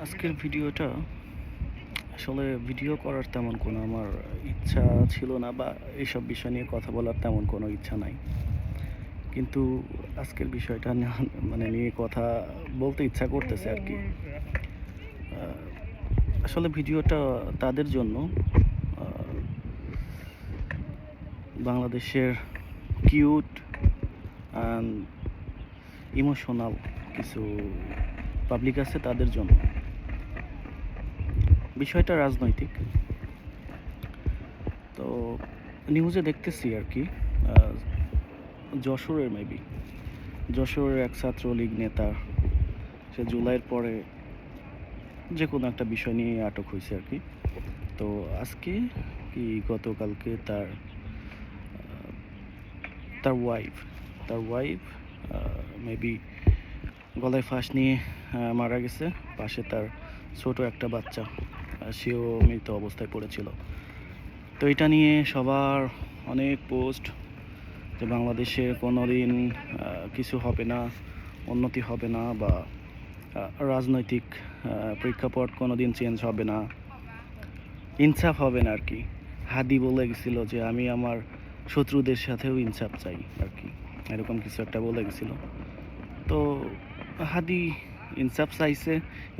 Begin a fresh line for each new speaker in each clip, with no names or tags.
আজকের ভিডিওটা আসলে ভিডিও করার তেমন কোনো আমার ইচ্ছা ছিল না, বা এইসব বিষয় নিয়ে কথা বলার তেমন কোনো ইচ্ছা নাই। কিন্তু আজকের বিষয়টা নিয়ে কথা বলতে ইচ্ছা করতেছে আর কি। আসলে ভিডিওটা তাদের জন্য, বাংলাদেশের কিউট অ্যান্ড ইমোশনাল কিছু পাবলিক আছে, তাদের জন্য। বিষয়টা রাজনৈতিক। তো নিউজে দেখতেছি আর কি, যশোরের যশোরের এক ছাত্রলীগ নেতা, সে জুলাইয়ের পরে যে কোনো একটা বিষয় নিয়ে আটক হয়েছে আর কি। তো আজকে কি গতকালকে তার তার ওয়াইফ তার ওয়াইফ মেবি গলায় ফাঁস নিয়ে মারা গেছে। পাশে তার ছোট একটা বাচ্চা, সেও মৃত অবস্থায় পড়েছিল। তো এটা নিয়ে সবার অনেক পোস্ট, যে বাংলাদেশে কোনোদিন কিছু হবে না, উন্নতি হবে না, বা রাজনৈতিক প্রেক্ষাপট কোনোদিন চেঞ্জ হবে না, ইনসাফ হবে না আর কি। হাদি বলে গেছিল যে আমি আমার শত্রুদের সাথেও ইনসাফ চাই আর কি, এরকম কিছু একটা বলে গেছিল। তো হাদি ইনসাফ চাইছে,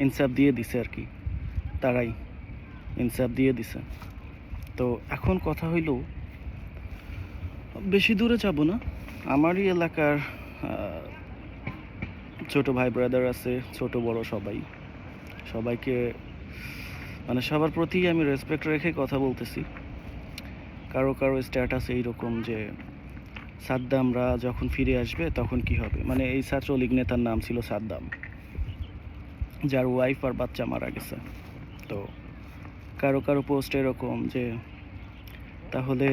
ইনসাফ দিয়ে দিছে আর কি, তারাই ইনসাফ দিয়ে দিছে। তো এখন কথা হইল, বেশি দূরে যাব না, আমারই এলাকার ছোট ভাই ব্রাদার আছে, ছোট বড় সবাইকে সবার প্রতি আমি রেসপেক্ট রেখে কথা বলতেছি। কারো স্ট্যাটাস এইরকম যে সাদ্দামরা যখন ফিরে আসবে তখন কি হবে। এই ছাত্রলীগ নেতার নাম ছিল সাদ্দাম, যার ওয়াইফ আর বাচ্চা মারা গেছে। তো কারো পোস্ট এরকম যে তাহলে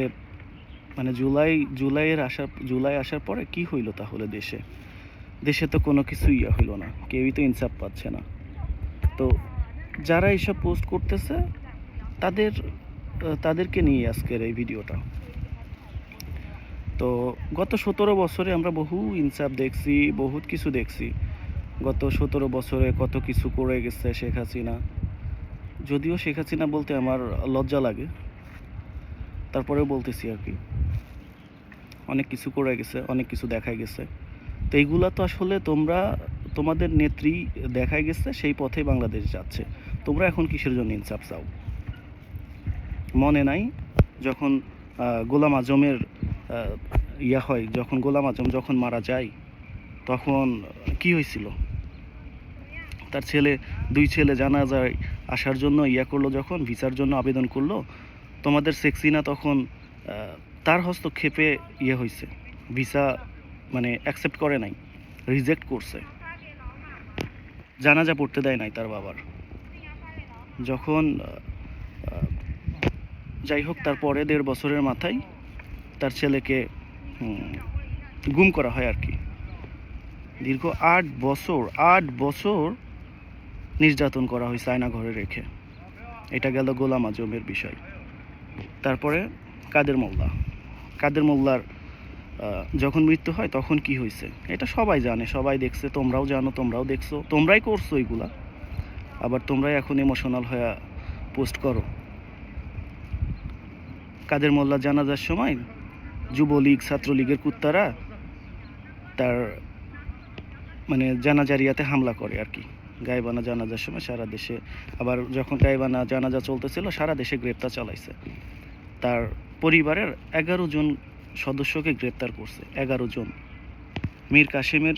জুলাই আসার পরে কি হইলো তাহলে দেশে তো কোনো কিছু হইলো না, কেউই তো ইনসাফ পাচ্ছে না। তো যারা এইসব পোস্ট করতেছে তাদেরকে নিয়ে আজকের এই ভিডিওটা। তো গত 17 বছরে আমরা বহু ইনসাফ দেখছি, বহুত কিছু দেখছি। গত 17 বছরে কত কিছু করে গেছে শেখ হাসিনা। যদিও শেখ হাসিনা বলতে আমার লজ্জা লাগে, তারপরেও বলতেছি আর কি। অনেক কিছু করে গেছে, অনেক কিছু দেখাই গেছে। তো এইগুলা তো আসলে তোমাদের নেত্রী দেখাই গেছে, সেই পথে বাংলাদেশ যাচ্ছে। তোমরা এখন কিসের জন্য ইনসাফ চাও? মনে নাই যখন গোলাম আজমের হয়, যখন গোলাম আজম যখন মারা যায়, তখন কি হয়েছিল? তার দুই ছেলে জানাজায় আসার জন্য করলো, যখন ভিসার জন্য আবেদন করলো, তোমাদের সেক্সিনা তখন তার হস্তক্ষেপে হয়েছে, ভিসা অ্যাকসেপ্ট করে নাই, রিজেক্ট করছে, জানাজা পড়তে দেয় নাই তার বাবার। যখন যাই হোক, তারপরে 1.5 বছরের মাথায় তার ছেলেকে গুম করা হয় আর কি। দীর্ঘ 8 বছর নির্যাতন করা হয়েছে আয়না ঘরে রেখে। এটা গেল গোলাম আজমের বিষয়। তারপরে কাদের মোল্লার যখন মৃত্যু হয় তখন কি হয়েছে এটা সবাই জানে, সবাই দেখছে, তোমরাও জানো, তোমরাও দেখছো, তোমরাই করছো এগুলা। আবার তোমরাই এখন ইমোশনাল হয়ে পোস্ট করো। কাদের মোল্লা জানাজার সময় যুবলীগ ছাত্রলীগের কুত্তারা তার জানাজারিয়াতে হামলা করে আর কি। গায়েবানা জানাজার সময় সারা দেশে, আবার যখন গায়েবানা জানাজা চলতেছিল সারা দেশে গ্রেপ্তার চালাইছে। তার পরিবারের 11 জন সদস্যকে গ্রেপ্তার করছে, 11 জন। মীর কাসেমের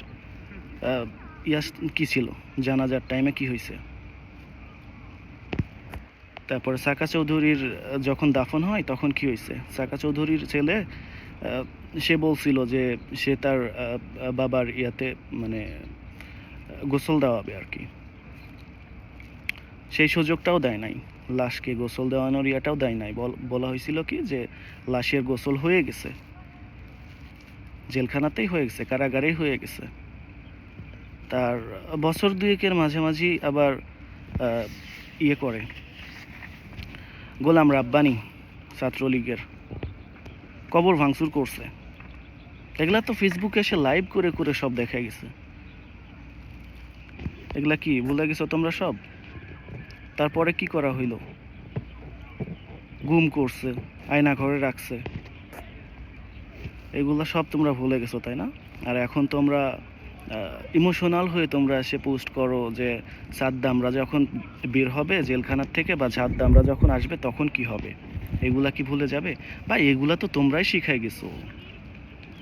কি ছিল, জানাজার টাইমে কি হয়েছে। তারপরে সাকা চৌধুরীর যখন দাফন হয় তখন কি হয়েছে। সাকা চৌধুরীর ছেলে সে বলছিল যে সে তার বাবার গোসল দেওয়াবে আর কি, সেই সুযোগটাও দেয় নাই। লাশকে গোসল দেওয়ানোর ইয়াটাও দেয় নাই। বলা হয়েছিল কি যে লাশের গোসল হয়ে গেছে, জেলখানাতেই হয়ে গেছে, কারাগারেই হয়ে গেছে। তার বছর দুয়েকের মাঝামাঝি আবার করে গোলাম রাব্বানি ছাত্রলীগের কবর ভাঙচুর করছে। এগুলা তো ফেসবুকে এসে লাইভ করে সব দেখা গেছে। এগুলা কি ভুলে গেছো তোমরা সব? তারপরে কি করা হইলো? গুম করছে, আয়না ঘরে রাখছে। এগুলা সব তোমরা ভুলে গেছো, তাই না? আর এখন তোমরা ইমোশনাল হয়ে তোমরা এসে পোস্ট করো যে সাদ্দামরা যখন বের হবে জেলখানার থেকে বা সাদ্দামরা যখন আসবে তখন কি হবে। এগুলা কি ভুলে যাবে? বা এগুলা তো তোমরাই শিখাই গেছো,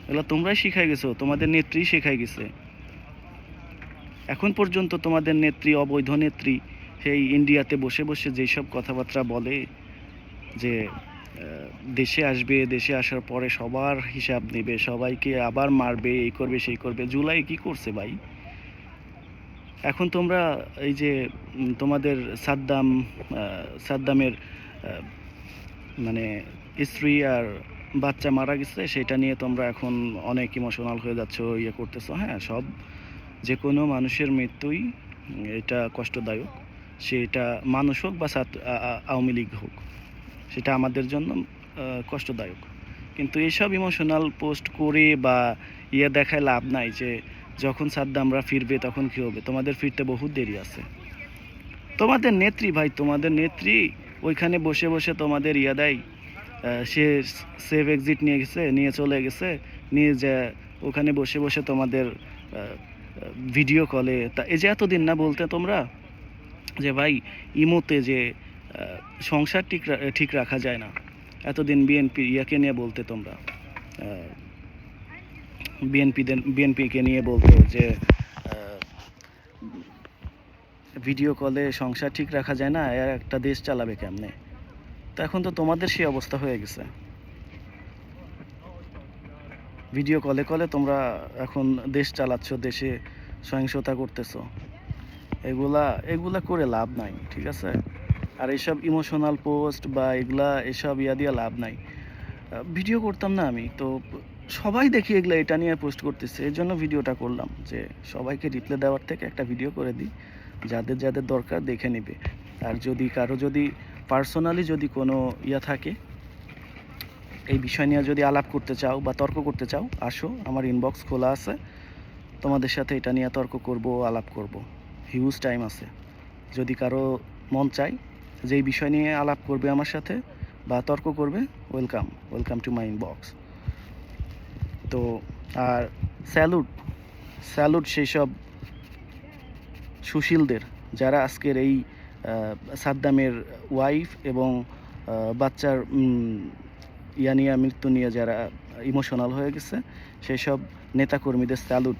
এগুলা তোমরাই শিখাই গেছো, তোমাদের নেত্রী শেখাই গেছে। এখন পর্যন্ত তোমাদের নেত্রী, অবৈধ নেত্রী, সেই ইন্ডিয়াতে বসে বসে যেসব কথাবার্তা বলে যে দেশে আসবে, দেশে আসার পরে সবার হিসাব নেবে, সবাইকে আবার মারবে, এই করবে সেই করবে। জুলাই কি করছে ভাই? এখন তোমরা এই যে তোমাদের সাদ্দামের মানে স্ত্রী আর বাচ্চা মারা গেছে সেটা নিয়ে তোমরা এখন অনেক ইমোশনাল হয়ে যাচ্ছ, ইয়ে করতেছো। হ্যাঁ, সব যে কোনো মানুষের মৃত্যুই এটা কষ্টদায়ক, সেটা মানুষ হোক বা আওয়ামী লীগ হোক, সেটা আমাদের জন্য কষ্টদায়ক। কিন্তু এইসব ইমোশনাল পোস্ট করে বা ইয়ে দেখায় লাভ নাই যে যখন সাদ্দামরা ফিরবে তখন কী হবে। তোমাদের ফিরতে বহুত দেরি আছে। তোমাদের নেত্রী ভাই, তোমাদের নেত্রী ওইখানে বসে বসে তোমাদের ইয়ে দেয়, সে সেভ এক্সিট নিয়ে গেছে, নিয়ে চলে গেছে, নিয়ে যে ওখানে বসে বসে তোমাদের ভিডিও কলে তা এই যে এতদিন না বলতে তোমরা যে ভাই ইমোতে যে সংসার ঠিক রাখা যায় না, এতদিন বিএনপি ইয়াকে নিয়ে বলতে তোমরা, বিএনপিকে নিয়ে বলতো যে ভিডিও কলে সংসার ঠিক রাখা যায় না, এর একটা দেশ চালাবে কেমনে। তো এখন তো তোমাদের সেই অবস্থা হয়ে গেছে। ভিডিও কলে কলে তোমরা এখন দেশ চালাচ্ছ, দেশে সহিংসতা করতেছো। এগুলা করে লাভ নাই, ঠিক আছে? আর এইসব ইমোশনাল পোস্ট বা এসব ইয়া দিয়ে লাভ নাই। ভিডিও করতাম না আমি তো, সবাই দেখি এগুলো এটা নিয়ে পোস্ট করতেছে, এই জন্য ভিডিওটা করলাম যে সবাইকে রিপ্লাই দেওয়ার থেকে একটা ভিডিও করে দিই, যাদের যাদের দরকার দেখে নেবে। আর যদি কারো পার্সোনালি কোনো ইয়া থাকে, এই বিষয় নিয়ে যদি আলাপ করতে চাও বা তর্ক করতে চাও, আসো, আমার ইনবক্স খোলা আছে, তোমাদের সাথে এটা নিয়ে তর্ক করব, আলাপ করব। হিউজ টাইম আছে। যদি কারো মন চায় যে এই বিষয় নিয়ে আলাপ করবে আমার সাথে বা তর্ক করবে, ওয়েলকাম টু মাই ইনবক্স। তো আর স্যালুট সেই সব সুশীলদের যারা আজকের এই সাদ্দামের ওয়াইফ এবং বাচ্চার মৃত্যু নিয়ে যারা ইমোশনাল হয়ে গেছে, সেই সব নেতাকর্মীদের স্যালুট।